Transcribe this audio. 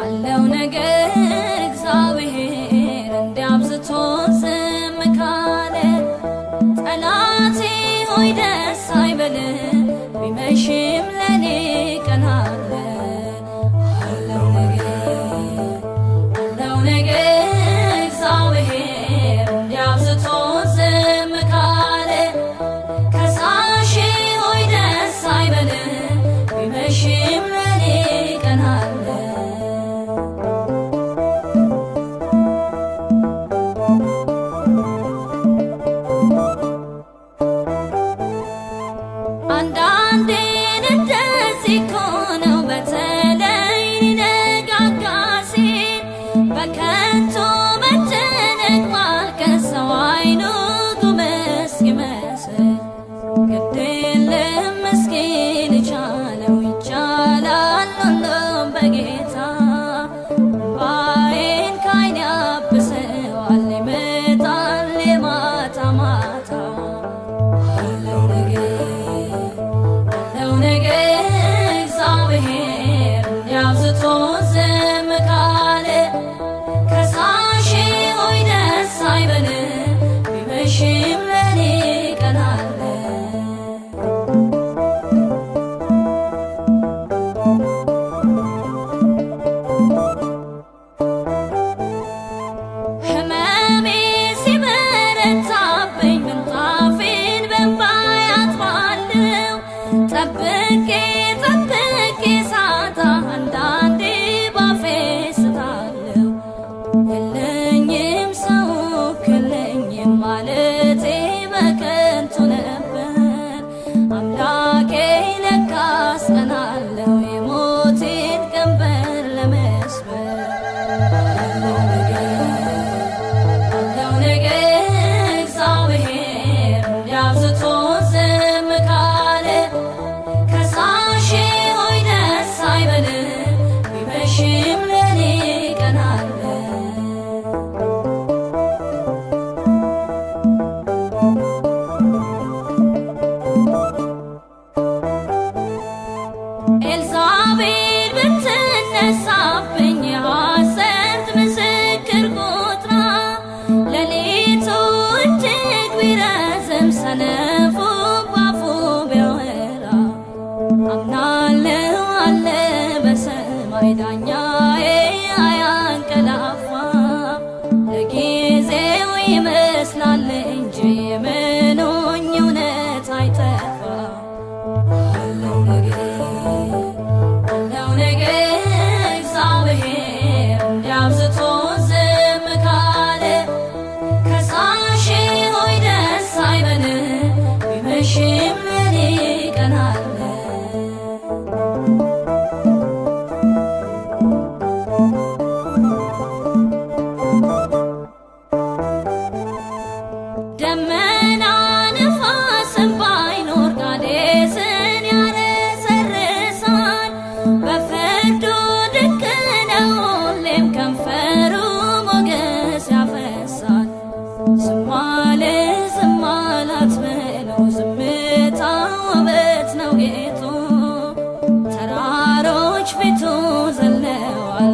አለው ነገር እግዚአብሔር እንዲያብዝቶ ዝም ካለ ጠላቴ ሆይ ደስ አይበል ቢመሽም ለኔ ቀን አለ። አለው ነገር እግዚአብሔር እንዲያብዝቶ ዝም ካለ ከሳሼ ሆይ ደስ አይበል ቢመሽም ለኔ ቀን አለ። አንዳንዴ እንደዚህ እኮ ነው በተለይ ሊነጋጋ ሲል በከንቱ መጨነቅ ማልቀስ ሰው አይኑ ጉም እስኪመስል ግድ የለም እስኪ ልቻለው ይቻላል ሁሉም በጌታ እምባዬን ከዓይኔ ያብሰዋል ይመጣል የማታ ማታ። አለው ነገር እግዚአብሔር እንዲያብዝቶ ዝም ካለ ከሳሼ ሆይ ደስ አይበል ቢመሽም ለኔ ቀን አለ። ህመሜ ሲበረታብኝ ምንጣፌን በእንባ አጥባለሁ ጠብቄ ሳጣ አንዳንዴ ባፌ ስታለሁ የለኝም ሰው ክለኝም ማለቴ በከንቱ ነበር። አምላኬ ለካስ ቀን አለው የሞቴን ቀንበር ለመስበር። አለው ነገር እግዚአብሔር እንዲያብዝቶ ዝም ካለ ከሳሼ ሆይ ደስ አይበል ቢመሽም ለኔ ቀን አለ። ኤልዛቤል ብትነሳብኝ የሐሰት ምስክር ቆጥራ ሌሊቱ እጅግ ቢረዝም ሰነፉ ባፉ ቢያወራ አምናለሁ አለ በሰማይ ዳኛዬ አያንቀላፋ ለጊዜው ይመስላል እንጂ የምኖኝ እውነት አይጠፋ። አለው ነገር እግዚአብሔር እንዲያብዝቶ ዝም ካለ ከሳሼ ሆይ ደስ አይበል ቢመሽም ለኔ ቀን አለ። ደመና ንፋስም ባይኖር ቃዴስን ያረሰርሳል በፍርዱ ድንቅ ነው ሁሌም ከንፈሩ ሞገስ ያፈሳል። ዝም አለ ዝም አላት በለው ዝምታ ውበት ነው ጌጡ ተራሮች ፊቱ ዘለዋል